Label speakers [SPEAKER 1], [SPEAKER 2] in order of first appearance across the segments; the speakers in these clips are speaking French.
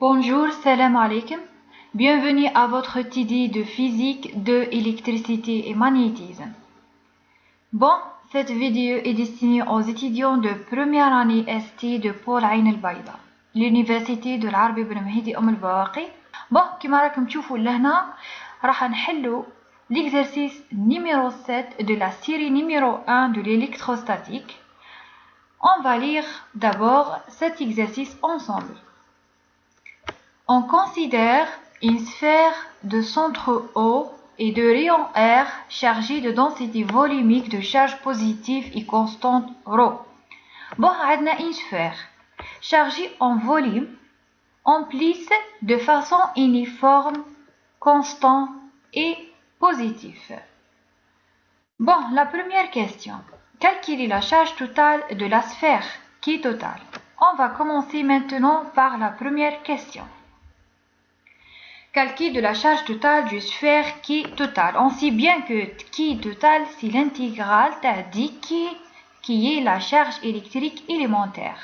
[SPEAKER 1] Bonjour, salam alaikum. Bienvenue à votre TD de physique, de électricité et magnétisme. Bon, cette vidéo est destinée aux étudiants de première année ST de Paul Ain El Baïda, l'université de l'Arabie Ben Mehdi El-Bawaqi. Bon, كما راكم تشوفوا لهنا راح نحلو l'exercice numéro 7 de la série numéro 1 de l'électrostatique. On va lire d'abord cet exercice ensemble. On considère une sphère de centre O et de rayon R chargée de densité volumique de charge positive et constante ρ. Bon, on a une sphère chargée en volume emplie de façon uniforme, constante et positive. Bon, la première question. Calculer la charge totale de la sphère qui est totale. On va commencer maintenant par la première question. Calcul de la charge totale d'une sphère qui est totale. On sait bien que qui est totale, c'est l'intégrale qui est la charge électrique élémentaire.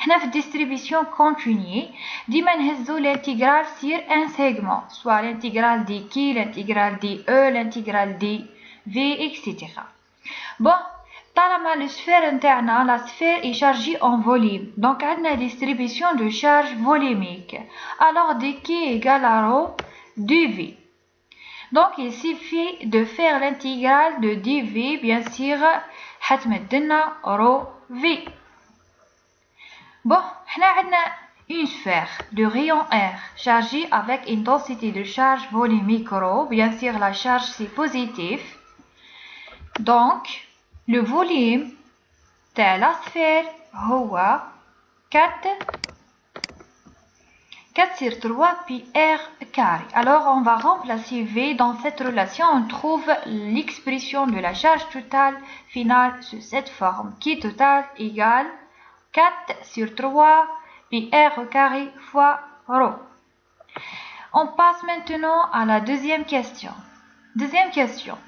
[SPEAKER 1] Dans la distribution continue, ديما نهزو l'intégrale sur un segment, soit l'intégrale de Q, l'intégrale de E, l'intégrale de V, etc. Bon, طالما la sphère interne, la sphère est chargée en volume, donc on a une distribution de charge volumique. Alors dq égale à ρ dv. Donc il suffit de faire l'intégrale de dv, bien sûr, حتمدلنا ρ v. Bon, on a une sphère de rayon R chargée avec une densité de charge volumique ρ, bien sûr la charge c'est positif. Donc le volume de la sphère هو 4 sur 3 pi r carré. Alors on va remplacer V dans cette relation. On trouve l'expression de la charge totale finale sous cette forme qui totale égale 4 sur 3 pi r carré fois ρ. On passe maintenant à la deuxième question. Deuxième question.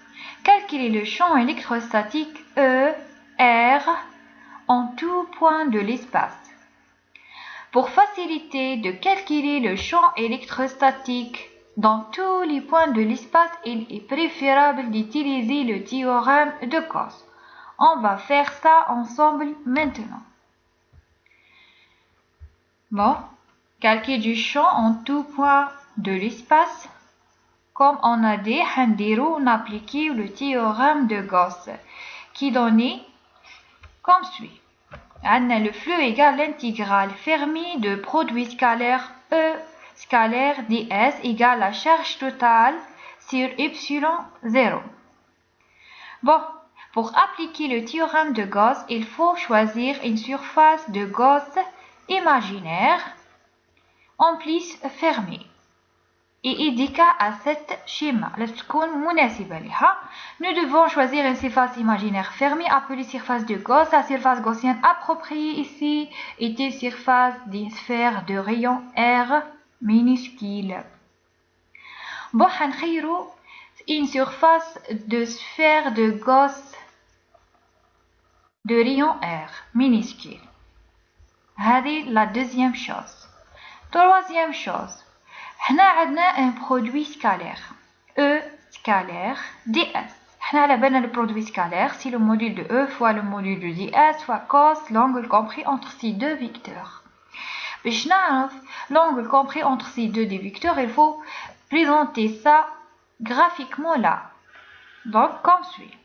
[SPEAKER 1] Calculer le champ électrostatique E, R en tout point de l'espace. Pour faciliter de calculer le champ électrostatique dans tous les points de l'espace, il est préférable d'utiliser le théorème de Gauss. On va faire ça ensemble maintenant. Bon, calcul du champ en tout point de l'espace. Comme on a dit, on applique le théorème de Gauss qui donnait comme suit. Le flux égale l'intégrale fermée de produit scalaire E scalaire ds égale la charge totale sur epsilon 0. Bon, pour appliquer le théorème de Gauss, il faut choisir une surface de Gauss imaginaire en plus fermée. Et indiqué à cet schéma, nous devons choisir une surface imaginaire fermée appelée surface de Gauss. La surface gaussienne appropriée ici était surface d'une sphère de rayon R minuscule. Bon, une surface de sphère de Gauss de rayon R minuscule. C'est la deuxième chose. Troisième chose. On a un produit scalaire E scalaire ds. On a le produit scalaire, c'est le module de E fois le module de ds fois cos l'angle compris entre ces deux vecteurs. Pour savoir l'angle compris entre ces deux vecteurs, il faut présenter ça graphiquement là. Donc comme suit.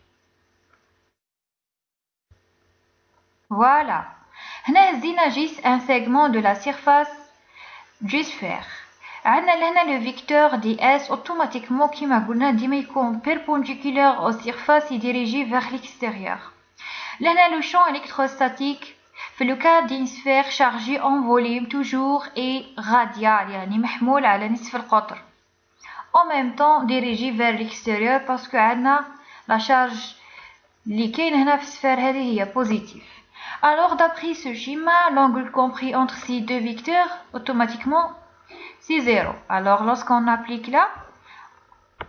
[SPEAKER 1] Voilà. On a un segment de la surface du sphère. Le vecteur ds automatiquement qui m'a dit perpendiculaire aux surfaces et dirigé vers l'extérieur. Le champ électrostatique في le cas d'une sphère chargée en volume toujours est radial يعني محمول على نصف القطر. En même temps dirigé vers l'extérieur parce que la charge اللي كاين هنا في السفير هذه هي positive. Alors d'après ce schéma, l'angle compris entre ces deux vecteurs automatiquement c'est 0. Alors lorsqu'on applique là,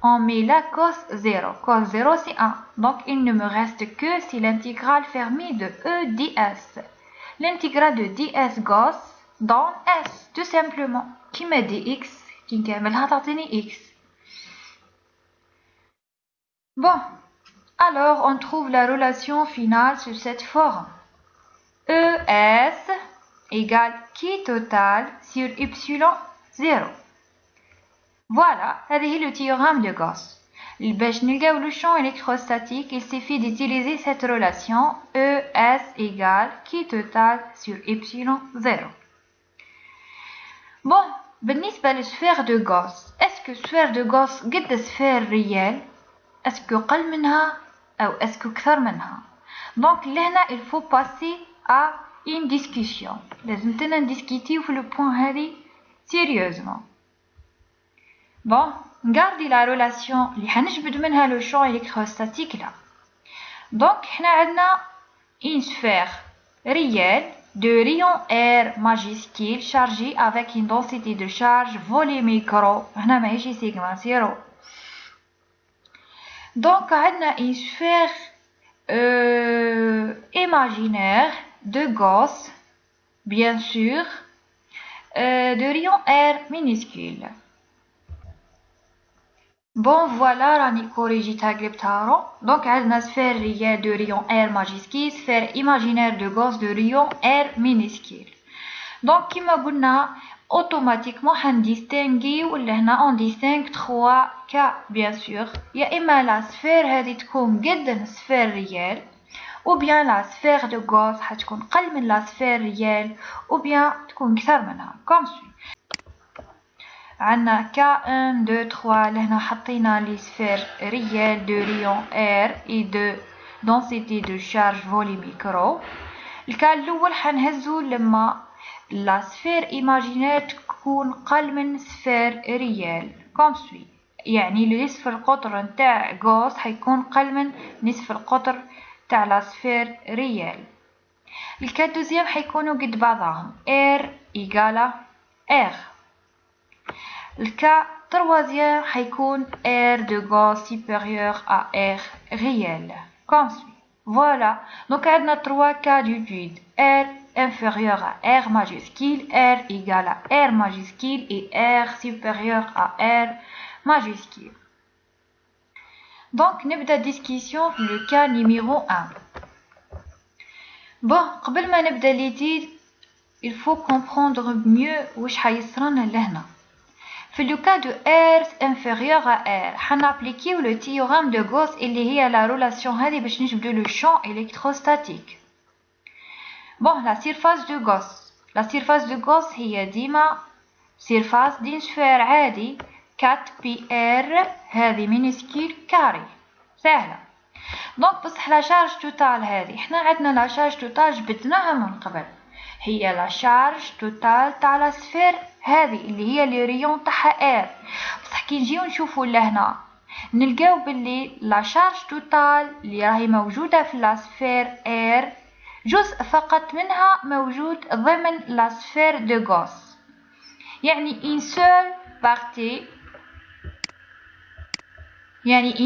[SPEAKER 1] on met la cos 0. Cos 0 c'est 1. Donc il ne me reste que c'est l'intégrale fermée de E ds. L'intégrale de ds Gauss dans S, tout simplement. كيما دي إكس كي نكملها تعطيني إكس. Bon, alors on trouve la relation finale sur cette forme. ES égale qui total sur epsilon 0. Voilà, هذه le théorème de Gauss. باش نلقاو le champ électrostatique, il suffit d'utiliser cette relation ES égale qui total sur epsilon 0. Bon, بالنسبة للسفير de Gauss, est-ce que sphère de Gauss قد سفير ريال؟ est-ce que قل منها أو est-ce que كثر منها؟ Donc لهنا il faut passer à une discussion. لازم ندiscuter في le point هذه sérieusement. Bon, regardez la relation اللي حنجبد منها le champ électrostatique là. Donc حنا عندنا une sphère réelle de rayon R majuscule chargée avec une densité de charge volume micro. هنا ماهيش sigma 0. Donc عندنا une sphère imaginaire de Gauss, bien sûr, de rayon R minuscule. Bon, voilà, راني كوريجيتها قلبتها. Donc عندنا sphère réelle de rayon R majuscule, sphère imaginaire de Gauss de rayon R minuscule. Donc كما قلنا automatiquement حندistinguيو ولا هنا on distingue 3 cas bien sûr. يا إما la sphère هذه تكون قد sphère réelle ou bien la sphère de Gauss حتكون قل من la sphère réelle ou bien تكون كثر منها comme suit. عندنا cas 1 2 3 لهنا حطينا les sphères réelles de rayon R et de densité de charge volume micro. الكا الأول حنهزو لما la sphère imaginaire تكون قل من sphère réelle comme suit. يعني نصف القطر نتاع غوس حيكون قل من نصف القطر تاع la sphère réelle. الكا دوزيام حيكونوا قد بعضهم R égale R. الكا troisième حيكون R de Gauss supérieur à R réel comme suit. Voilà, donc عندنا 3 cas d'étude. R inférieur à R majuscule, R égale à R majuscule et R supérieur à R majuscule. Donc نبدأ discussion le cas numéro 1. Bon, قبل ما نبدأ l'étude, il faut comprendre mieux واش حيصرنا لهنا. في le cas de R inférieur à R, حنappliquer le théorème de Gauss اللي هي la relation هذه باش نجبدو le champ électrostatique. Bon, la surface de Gauss. La surface de Gauss هي ديما surface d'une sphère عادي 4πr هذه minuscule carré. سهلة. Donc بصح la charge totale هذه احنا عندنا la charge totale جبدناها من قبل. هي la charge totale تاع la sphère هذه اللي هي لي ريون تاعها R. بصح كي نجيو نشوفو لهنا نلقاو باللي la charge totale اللي راهي موجودة في la sphère R جزء فقط منها موجود ضمن la sphère de Gauss. يعني une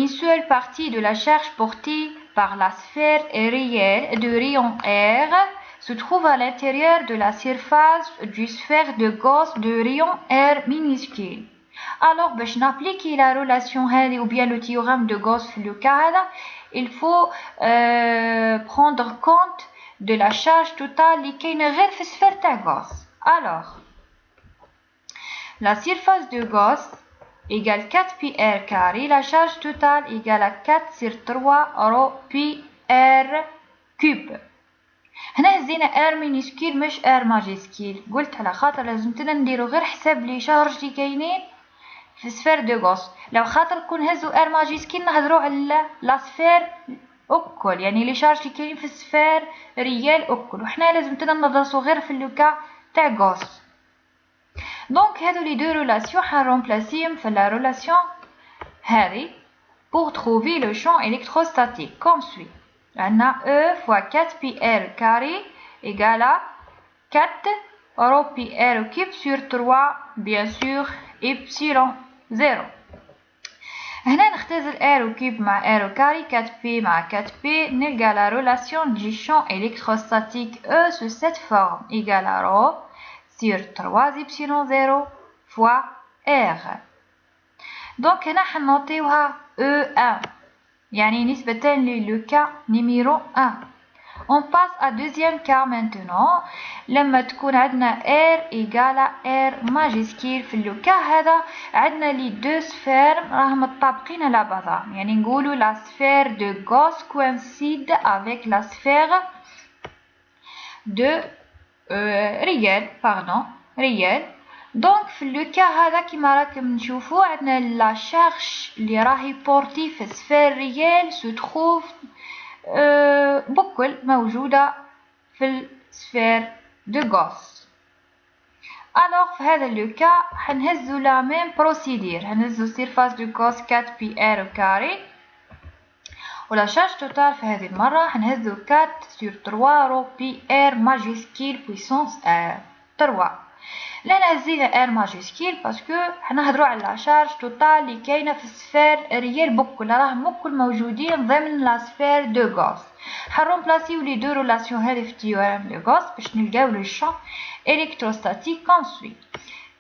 [SPEAKER 1] seule partie de la charge portée par la sphère réelle de rayon R se trouve à l'intérieur de la surface du sphère de Gauss de rayon R minuscule. Alors, باش n'appliquer la relation هذه ou bien le théorème de Gauss في le cas هذا, il faut prendre compte de la charge totale اللي كاينه غير في السفير تاع Gauss. Alors, la surface de Gauss égale 4πr carré, la charge totale égale à 4 sur 3 rho pi r cube. هنا هزينا R minuscule مش R majuscule. قلت على خاطر لازمتنا نديرو غير حساب لي شارج اللي كاينين في سفير دو غوس. لو خاطر كون هزو R majuscule نهضرو على لا سفير أكل، يعني لي شارج اللي كاينين في السفير ريال أكل، وحنا لازمتنا ندرسو غير في اللوكا تاع غوس. دونك هادو لي دو ريلاسيون حنرومبلاسيهم في لا ريلاسيون هذه pour trouver le champ électrostatique comme suit. عندنا E fois 4πr carré égale à 4 rho pi r cube sur 3 bien sûr epsilon 0. هنا نختزل r cube مع r carré 4p مع 4p نلقى la relation du champ électrostatique E sous cette forme égale à rho sur 3 epsilon 0 fois R. Donc هنا حنعطيوها E1 يعني نسبة le cas numéro 1. On passe à deuxième cas maintenant. لما تكون عندنا R égale à R majuscule في le cas هذا عندنا لي deux sphères راهم متطابقين على بعضهم يعني نقولوا la sphère de Gauss coïncide avec la sphère de réel. دونك في لو كا هذا كيما راكم نشوفوا عندنا لا شارج اللي راهي بورتي في سفير ريال سو تروف بكل موجوده في السفير دو غوس. الوغ في هذا لو كا حنهزو لا ميم بروسيدير هنهزو سيرفاس دو غوس 4 بي ار كاري ولا شارج توتال في هذه المره حنهزو 4 sur 3 رو بي ار ماجيسكيل بويسونس ار 3. لأن هزينا ار ماجيسكيل باسكو حنهضروا على لا شارج توتال اللي كاينه في السفير ريال بكل راهم بكل موجودين ضمن لا سفير دو غوس. حنرومبلاسيو لي دو ريلاسيون هذه في تيوريم دو غوس باش نلقاو لو شون الكتروستاتيك كوم سوي.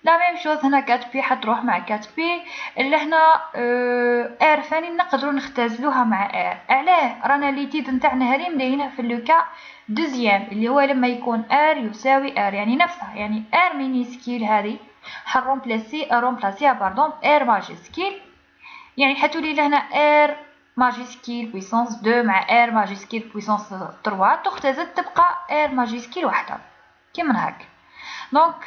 [SPEAKER 1] لا ميم شوز هنا 4 بي حتروح مع 4 بي اللي هنا ار ثاني نقدروا نختزلوها مع ار. علاه رانا ليتيد نتاعنا هذه مدينه في لو كا دوزيام اللي هو لما يكون ار يساوي ار يعني نفسها يعني ار مينيسكيل هذه حنرومبلاسيها باردون ار ماجيسكيل يعني حتولي لهنا ار ماجيسكيل بويسونس 2 مع ار ماجيسكيل بويسونس 3 تختزل تبقى ار ماجيسكيل وحده كيما هكا. دونك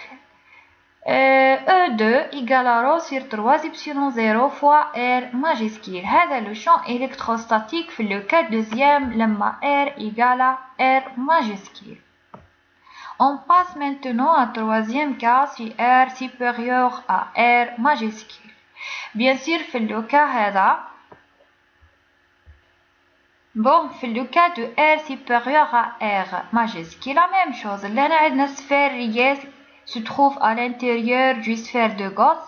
[SPEAKER 1] E2 égale à rho sur 3 epsilon 0 fois R majuscule. هذا le champ électrostatique في le cas deuxième لما R égale à R majuscule. On passe maintenant à troisième cas si R supérieur à R majuscule. Bien sûr في le cas هذا في le cas de R supérieur à R majuscule la même chose. لهنا عندنا sphère réelle se trouve à l'intérieur du sphère de Gauss.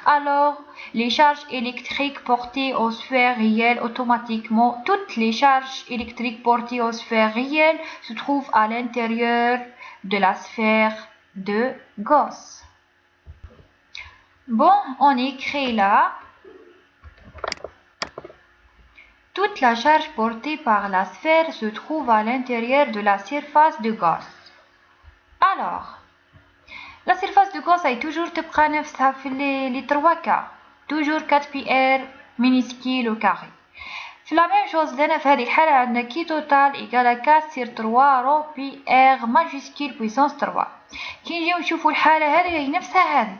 [SPEAKER 1] Alors, les charges électriques portées aux sphères réelles automatiquement, toutes les charges électriques portées aux sphères réelles se trouvent à l'intérieur de la sphère de Gauss. Bon, on écrit là. Toute la charge portée par la sphère se trouve à l'intérieur de la surface de Gauss. Alors, la surface de Gauss est toujours تبقى نفسها في les 3 cas toujours 4 pi r minuscule au carré. في la même chose لنا في هذه الحالة عندنا كي توتال égale 4 sur 3 رو بي r majuscule puissance 3. كي نجيو نشوفوا الحالة هذه هي نفسها هذه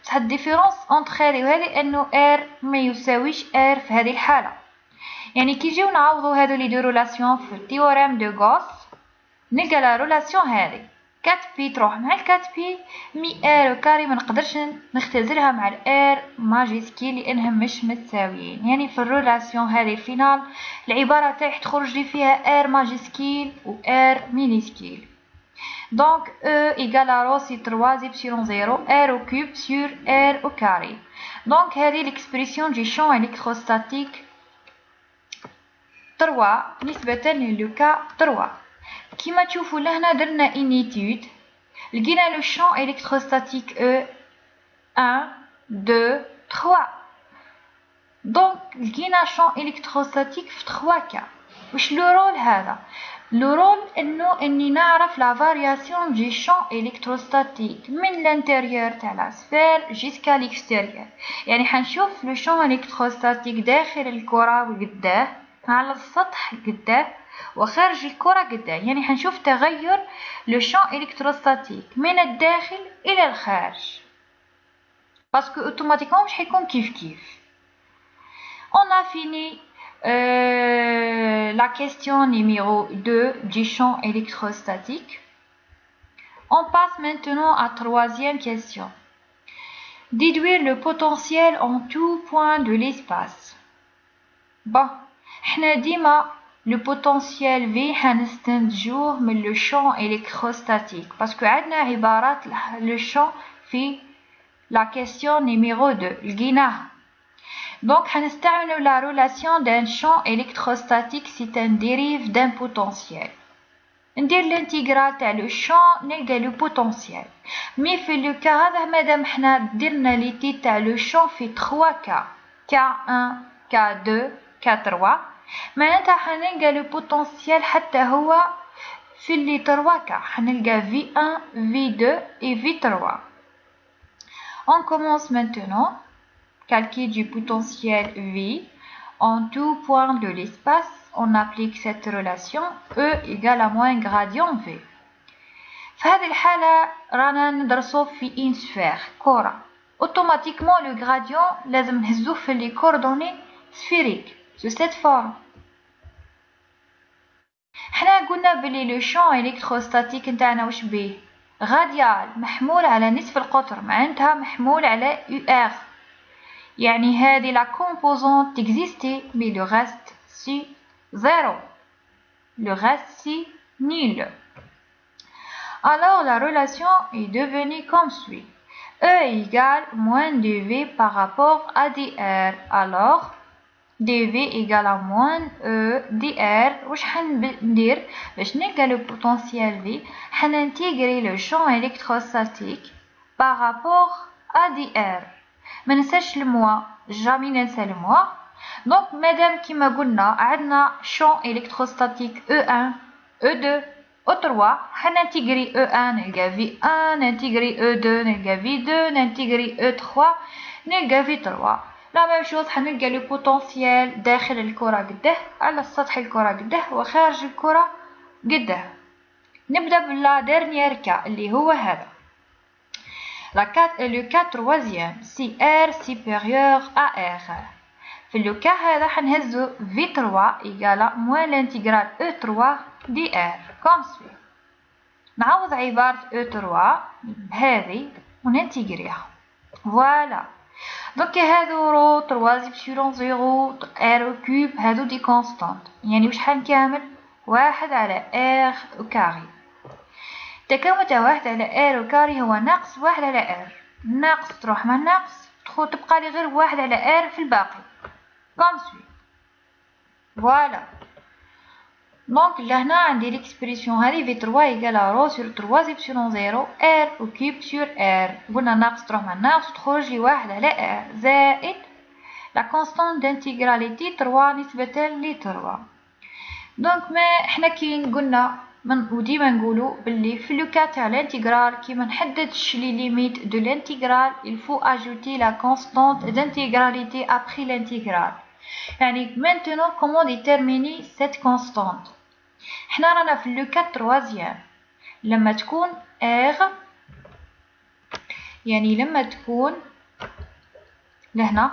[SPEAKER 1] بصح الديفيرونس entre هذه وهذه انه r ما يساويش r في هذه الحالة. يعني كي نجيو نعوضوا هذو لي دو ريلاسيون في التيوريم دو غوس نلقى لا ريلاسيون هذه 4 بي تروح مع 4 بي مي ار كاري ما نقدرش نختزلها مع الار ماجيسكيل لانهم مش متساويين. يعني في الريلاسيون هذه الفينال العباره تاعي تخرج لي فيها ار ماجيسكيل و ار مينيسكيل. دونك او ايغال ا رو سي 3 epsilon 0 r au cube sur r au carré. دونك هذه الاكسبريسيون دي شون الكتروستاتيك 3 نسبه للو كا 3. كيما تشوفوا لهنا درنا une étude لقينا لو champ électrostatique E 1 2 3. دونك لقينا champ électrostatique في 3 كا. واش لو رول هذا؟ لو رول اني نعرف لا فارياسيون دي champ électrostatique من الانتيريور تاع لا سفير جيسكا ليكستيريور. يعني حنشوف لو champ électrostatique داخل الكرة وقداه على السطح قداه وخارج الكرة قداه. يعني حنشوف تغير لو champ électrostatique من الداخل إلى الخارج باسكو اوتوماتيكمون مش حيكون كيف. On a fini la question numéro 2 du champ électrostatique. On passe maintenant à troisième question. Déduire le potentiel en tout point de l'espace. Bon, احنا ديما le potentiel V حنستنتجوه من le champ électrostatique parce que عندنا عبارات le champ في la question numéro 2 لقيناها. Donc حنستعملوا la relation d'un champ électrostatique c'est un dérive d'un potentiel. ندير الانتيغرال تاع لو شون نلقى لو بوتونسيال. مي في لو كا هذا مادام حنا درنا لي تي تاع لو شون في 3 كا، كا 1 كا 2 كا 3، معناتها حنلقى لو بوتونسيال حتى هو في لي 3 كا، حنلقى V1 V2 et V3. On commence maintenant. Calcul du potentiel V. En tout point de l'espace, on applique cette relation E égale à moins gradient V. في هذه الحالة رانا ندرسو في une sphère كرة. Automatiquement le gradient لازم نهزوه في les coordonnées sphériques de cette forme. حنا قلنا بلي لو شون الكتروستاتيك نتاعنا واش بيه؟ غاديال محمول على نصف القطر، معناتها محمول على UR. يعني هذه la composante existait mais le reste c'est 0. Le reste c'est nul. Alors la relation est devenue comme suit. E égale moins dV par rapport à dr. Alors dV égale à moins E dr. واش حندير باش نلقى le potentiel V؟ حنintégrer le champ électrostatique par rapport à dr. ما ننساش الموا، جامي ننسى الموا. دونك مادام كيما قلنا عندنا champ électrostatique E1 E2 E3، حنintégrer E1 نلقى V1، نintégrer E2 نلقى V2، نintégrer E3 نلقى V3. لا ميم شوز حنلقى لو بوتونسيال داخل الكرة قداه، على سطح الكرة قداه، وخارج الكرة قداه. نبدا بلا ديرنيير كا اللي هو هذا. Le cas troisième, si R supérieur à R. في le cas هذا حنهزو V3 égale moins l'intégrale E3 dR comme suit. نعوض عبارة E3 بهذه وننتيجريها. Voilà. دونك هادو رو 3 إبسيلون 0 R كوب هادو دي كونستانت، يعني واش حنكامل 1 على R كاري. التكامل تاع 1 على R كاري هو ناقص 1 على R، ناقص تروح مع ناقص تبقى لي غير 1 على R في الباقي كوم سوي. فوالا. دونك لهنا عندي ليكسبريسيون هذه V3 إيكال رو سور 3 إبسيلون 0 R كوب سور R. قلنا ناقص تروح مع ناقص تخرج لي 1 على R زائد لا كونستانت دانتيغراليتي 3 نسبة ل 3. دونك ما حنا كي قلنا وديما نقولوا باللي في لو كا تاع الانتيغرال كي ما نحددش لي ليميت دو الانتيغرال il faut ajouter la constante d'intégralité après l'intégral. يعني maintenant comment déterminer cette constante؟ حنا رانا في لو كا troisième لما تكون R، يعني لما تكون لهنا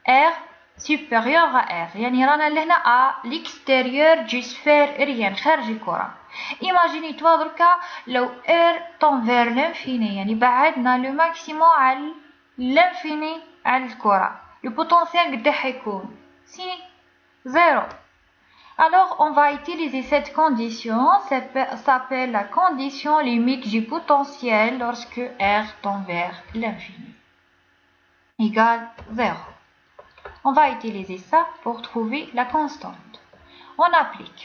[SPEAKER 1] R supérieur à R، يعني رانا لهنا à l'extérieur du sphère aérienne خارج الكرة. Imaginez toi دركا لو R tend vers l'infini، يعني بعدنا le maximum على l'infini على الكرة، le potentiel قد حيكون si 0. Alors on va utiliser cette condition, ça s'appelle la condition limite du potentiel lorsque R tend vers l'infini égale 0. On va utiliser ça pour trouver la constante. On applique.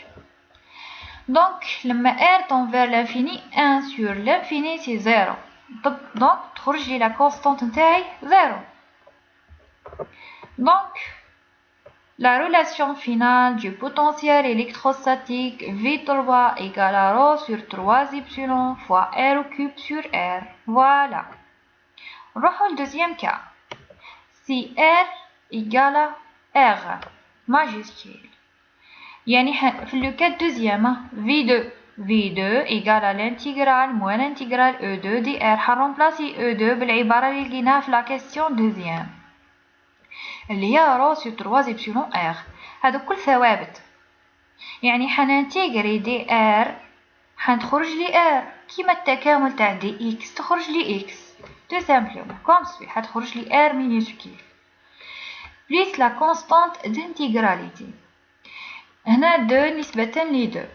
[SPEAKER 1] Donc, le R tend vers l'infini, 1 sur l'infini, c'est 0. Donc, تخرج لي la constante نتاعي 0. Donc, la relation finale du potentiel électrostatique V3 égale à ρ sur 3 epsilon fois R au cube sur R. Voilà. نروحو au deuxième cas. Si R égale à R majuscule. يعني في le cas deuxième V2 égale à l'intégrale moins l'intégrale E2 dR. remplacer E2 بالعبارة اللي لقيناها في la question deuxième اللي هي ρ sur 3 epsilon R. هادو كل ثوابت، يعني حننتيجري دي R حنخرج لي R كيما التكامل تاع دي X تخرج لي X tout simplement comme suit. حتخرج لي R minuscule plus la constante d'intégralité هنا 2 نسبة ل 2.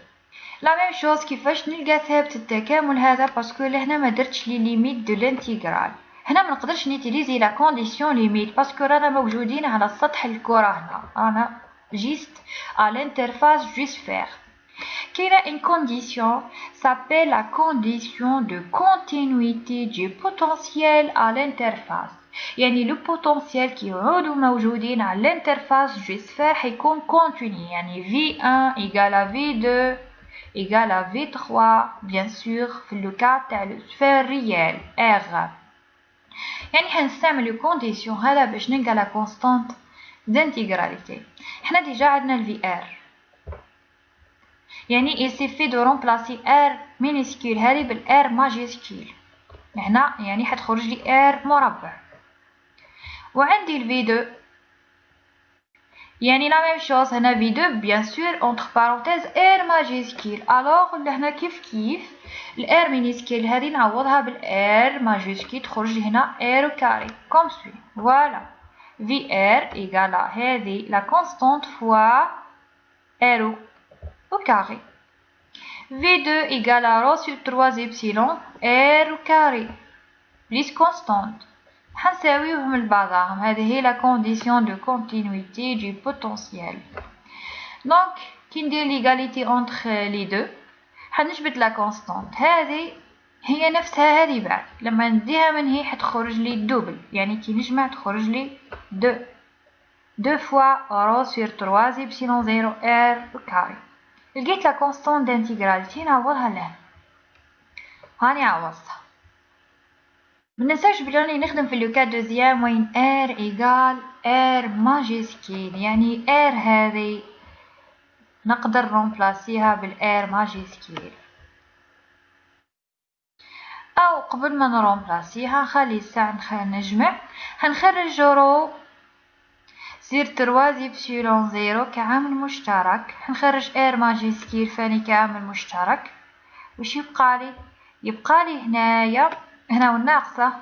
[SPEAKER 1] لا ميم شوز كيفاش نلقى ثابت التكامل هذا باسكو لهنا ما درتش لي ليميت دو الانتيغرال. هنا ما نقدرش نيتيليزي لا كونديسيون ليميت باسكو رانا موجودين على سطح الكرة، هنا رانا جيست على الانترفاس دو سفير. كاينه une condition s'appelle la condition de continuité du potentiel à l'interface. يعني لو بوتنسيال كيعودوا موجودين على الانترفاس جو سفير حيكون كونتينيو، يعني V1 égale à V2 égale à V3 bien sûr في لو كا تاع لو سفير ريال R. يعني حنستعمل لو كونديسيون هذا باش نلقى لا كونستانت دانتيغراليتي. حنا ديجا عندنا الفي ار، يعني il suffit de remplacer r minuscule هذه بالr majuscule هنا، يعني حتخرج لي r مربع. وعندي الفي 2 يعني لا ميم شوز، هنا في 2 بيان سور اونتر بارونتيز ار ماجيسكيل. الوغ لهنا كيف الار مينيسكيل هذه نعوضها بالار ماجيسكيل تخرج لي هنا ار كاري كوم سوي. فوالا في ار ايغال هذه لا كونستانت فوا ار au carré. V2 égale à rho sur 3 epsilon R au carré plus constante. حنساويوهم لبعضهم. هذه هي la condition de continuité du potentiel. Donc كي ندير l'égalité entre les deux حنجبد la constante. هذه هي نفسها هذه بعد لما نديها من هي حتخرج لي دوبل، يعني كي نجمع تخرج لي 2 fois rho sur 3 epsilon 0 R au carré. لقيت لا كونستانت دانتيغراليتي نعوضها لهنا. هاني عوضتها. مننساش بلي راني نخدم في لو كا دوزيام وين ار ايغال ار ماجيسكيل، يعني ار هذه نقدر نرومبلاسيها بالار ماجيسكيل. او قبل ما نرومبلاسيها خلي الساعة نجمع. هنخرج رو سير 3 إبسيلون 0 كعامل مشترك، حنخرج ار ماجيسكيل ثاني كعامل مشترك. وش يبقى لي هنايا هنا والناقصة،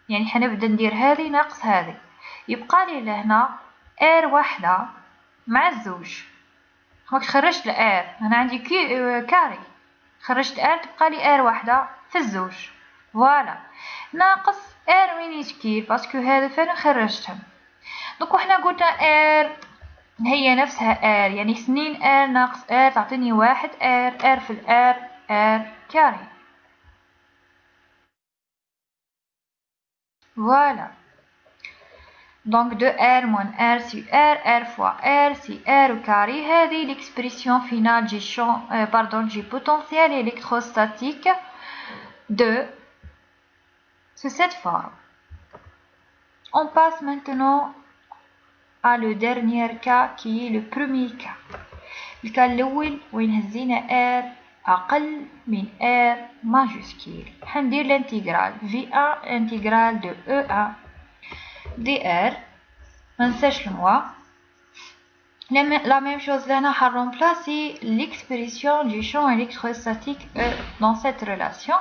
[SPEAKER 1] يعني حنبدا ندير هذه ناقص هذه، يبقى لي لهنا ار واحدة مع الزوج. هاك خرجت الار، انا عندي كاري خرجت ار تبقى لي ار واحدة في الزوج. فوالا ناقص ار مينيسكيل باسكو هذا فين خرجتهم. دوك وحنا قلنا ار هي نفسها ار، يعني سنين ار ناقص ار تعطيني واحد ار في الار ار كاري. Voilà. Donc de R moins R sur R fois R sur R au carré. هذه l'expression finale du champ, du potentiel électrostatique sous cette forme. On passe maintenant à le dernier cas qui est le premier cas. Le cas الأول وين هزينا R أقل من R majuscule. حندير l'intégrale V1 intégrale de E1 dr. مننساش الموا. La même chose là, on va remplacer l'expression du champ électrostatique E dans cette relation.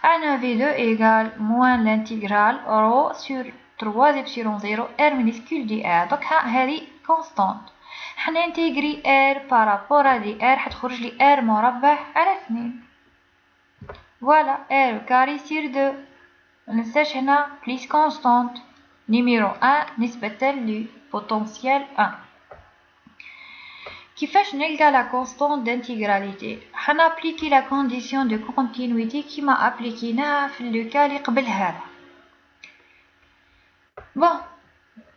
[SPEAKER 1] Un V2 égale moins l'intégrale rho sur 3 epsilon 0 R minuscule dr. Donc هذه constante. حننتجري R par rapport à dr حتخرج لي R مربع على 2. Voilà R carré sur 2. مننساش هنا plus constante. Numéro 1 نسبة للبوتنسيال 1. كيفاش نلقى la constante d'intégralité؟ حنابليكي la condition de continuité كيما ابليكيناها في لو كا اللي قبل هذا. بون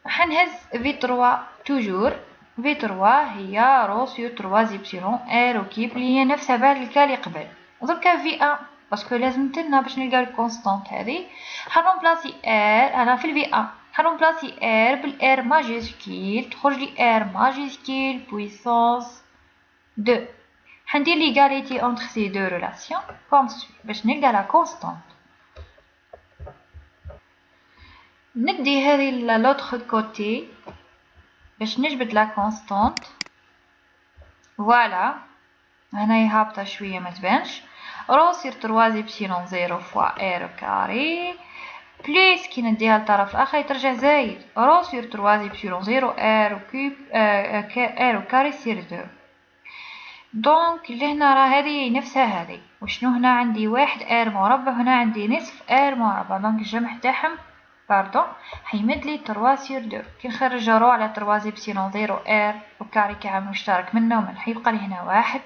[SPEAKER 1] حنهز V3 توجور. V3 هي رو سور 3 إبسيلون R au كيب اللي هي نفسها بعد الكا اللي قبل. دركا V1 باسكو لازم تلنا باش نلقى الكونستانت هذه حنرومبلاسي R. انا في الفي 1 حنرومبلاسي R بالR ماجيسكيل تخرج لي R ماجيسكيل بويسونس 2. حندير ليغاليتي entre ces deux relations comme suit باش نلقى لا كونستانت. ندي هذه لوتر كوتي باش نجبد لا كونستانت. فوالا هنايا هابطه شويه ما تبانش. رو سير 3 إبسيلون 0 فوا R كاري بليس كي نديها للطرف الاخر يترجع زايد رو سور 3 إبسيلون 0 R كوب R كاري سير 2. دونك لهنا راه هذه نفسها هذه. وشنو هنا عندي واحد R مربع، هنا عندي نصف R مربع. دونك الجمع تاعهم حيمد لي 3 سور 2. كي نخرج رو على 3 إبسيلون 0 R وكاري كعامل مشترك منه ومن حيبقى لي هنا واحد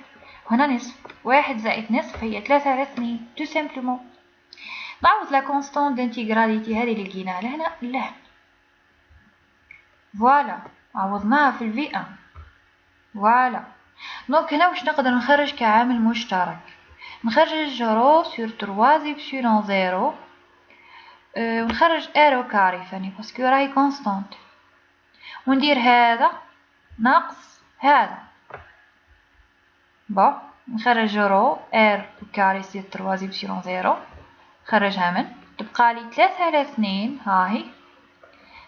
[SPEAKER 1] وهنا نصف. 1 زائد نصف هي 3 على 2 tout simplement. نعوض لا كونستانت دانتيغراليتي هذه اللي لقيناها لهنا له. فوالا عوضناها في الفي ان. فوالا دونك هنا واش نقدر نخرج كعامل مشترك؟ نخرج رو سور 3 إبسيلون 0 ونخرج ار au carré فاني باسكو راهي كونستانت، وندير هذا ناقص هذا. بون نخرج رو ار au carré سور 3 إبسيلون 0 نخرجها من تبقى لي 3 على 2 هاهي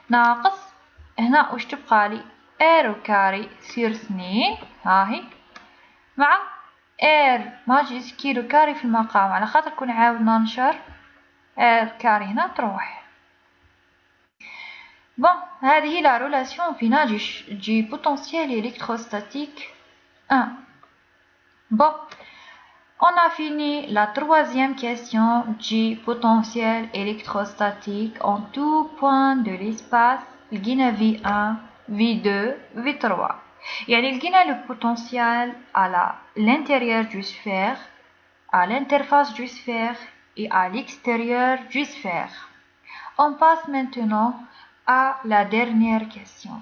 [SPEAKER 1] ناقص هنا واش تبقى لي ار au carré سور 2 هاهي مع ار ماجيسكيل au carré في المقام على خاطر كون عاودنا ننشر ار كاري هنا تروح. بون هذه لا رولاسيون فينا جي بوتنسيال électrostatique 1. Bon, on a fini la troisième question du potentiel électrostatique en tout point de l'espace. لقينا V1, V2, V3. يعني لقينا le potentiel à l'intérieur du sphère, à l'interface du sphère et à l'extérieur du sphère. On passe maintenant à la dernière question.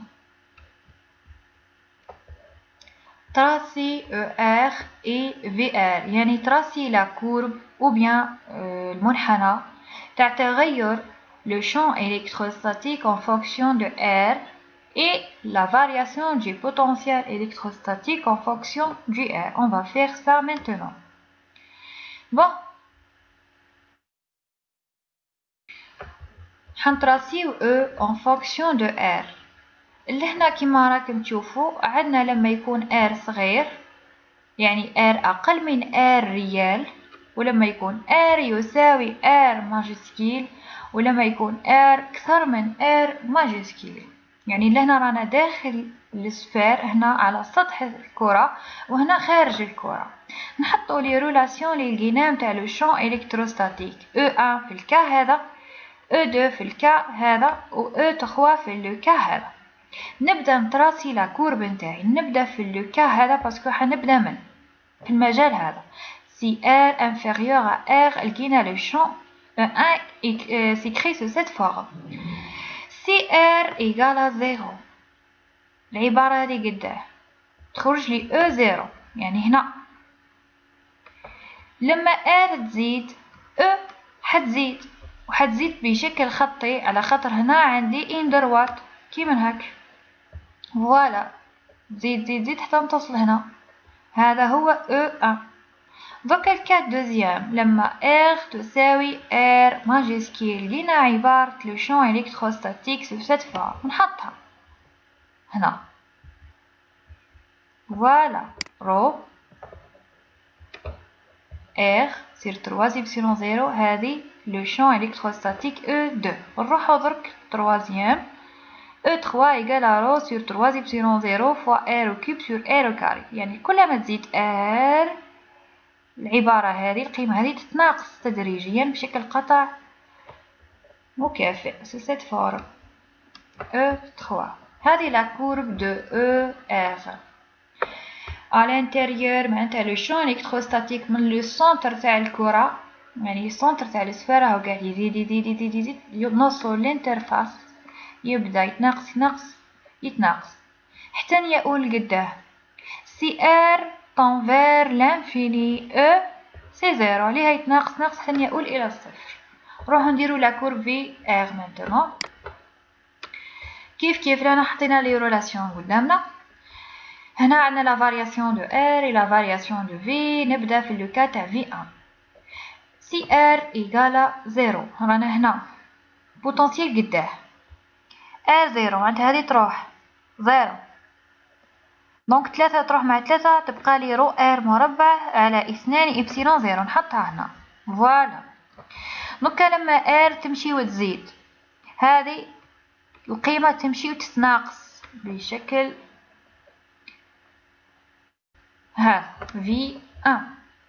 [SPEAKER 1] Tracez ER et VR يعني tracez la courbe ou bien المنحنى تاع تغير le champ électrostatique en fonction de R et la variation du potentiel électrostatique en fonction du R. On va faire ça maintenant. Bon, حنتراسيو E en fonction de R. اللي هنا كيما راكم تشوفوا عندنا لما يكون R صغير يعني R أقل من R ريال، ولما يكون R يساوي R ماجسكيل، ولما يكون R أكثر من R ماجسكيل. يعني لهنا رانا داخل السفير هنا على سطح الكرة وهنا خارج الكرة. نحطوا لي رولاسيون اللي لقيناها نتاع لو شون إلكتروستاتيك E1 في الكا هذا، E2 في الكا هذا، و E3 في لو كا هذا. نبدا نتراسي لا كورب نتاعي، نبدا في لو كا هذا باسكو حنبدا من في المجال هذا. Si R inférieur à R لقينا لو شون E1 s'écrit sous cette forme. Si R égale à 0 العبارة هذه قداه تخرج لي E0 يعني هنا لما R تزيد E حتزيد وحتزيد بشكل خطي على خاطر هنا عندي إن دروات كيما هاك. فوالا زيد زيد زيد حتى نتصل هنا، هذا هو E1. دوكا الكا دوزيام لما R تساوي R ماجسكيل لقينا عبارة لو شون إلكتروستاتيك سو سيت فورم نحطها هنا. فوالا رو R sur 3 إبسيلون 0 هذه لو شون إلكتروستاتيك E2. نروحو درك troisième E3 égale à ρ sur 3 إبسيلون 0 fois R au cube sur R au carré. يعني كلما تزيد R العبارة هذه القيمة هذه تتناقص تدريجيا بشكل قطع مكافئ sous cette forme E3. هذه la courbe de ER. à l'intérieur معناتها لو شون إلكتروستاتيك من لو سونتر تاع الكرة، يعني السونتر تاع السفيرة هو قاعد يزيد يزيد يزيد يزيد نوصلو للانترفاس يبدا يتناقص يتناقص يتناقص حتى يؤول قداه. سي ار طون فير لانفيني او سي زيرو ليها يتناقص ناقص حتى يؤول الى الصفر. نروحو نديرو لا كورب في ار مانتونون. كيف رانا حطينا لي رولاسيون قدامنا. هنا عندنا لا فارياسيون دو ار اي لا فارياسيون دو في. نبدا في لو كا تاع في 1. سي ار ايغالا زيرو رانا هنا بوتنسيال قداه ار زيرو معناتها هذه تروح زيرو، دونك 3 تروح مع 3 تبقى لي رو ار مربع على 2 إبسيلون زيرو نحطها هنا. فوالا دوكا لما ار تمشي وتزيد هذه القيمة تمشي وتتناقص بشكل ها في 1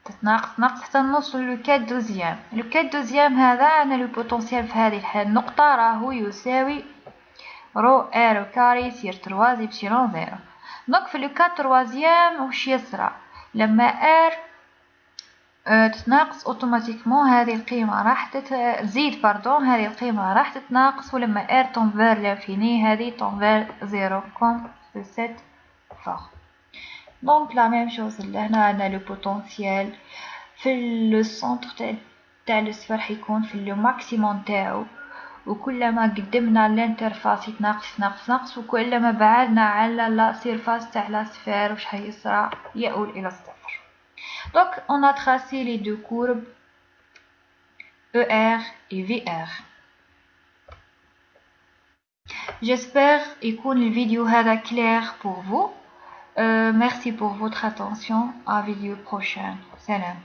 [SPEAKER 1] تتناقص ناقص حتى نوصل لو كات دوزيام. لو كات دوزيام هذا عندنا لو بوتنسيال في هذه الحالة النقطة راهو يساوي رو ار كاري سير 3 إبسيلون زيرو. دونك في لو كات تروازيام واش يصرى لما R تتناقص اوتوماتيكمون هذه القيمة راح تزيد باردون، هذه القيمة راح تتناقص، ولما R tend vers l'infini هذه tend vers 0 comme de cette forme. Donc la même chose هنا عندنا لو بوتنسيال في لو سونتر تاع الصفر حيكون في لو ماكسيموم تاعو، وكلما قدمنا الانترفاس يتناقص وكلما بعدنا على لا سيرفاس تاع لا سفير واش حيصرى يؤول الى الصفر. Donc on a tracé les deux courbes ER et VR. J'espère يكون الفيديو هذا clair pour vous. Merci pour votre attention. À vidéo prochaine. Salam.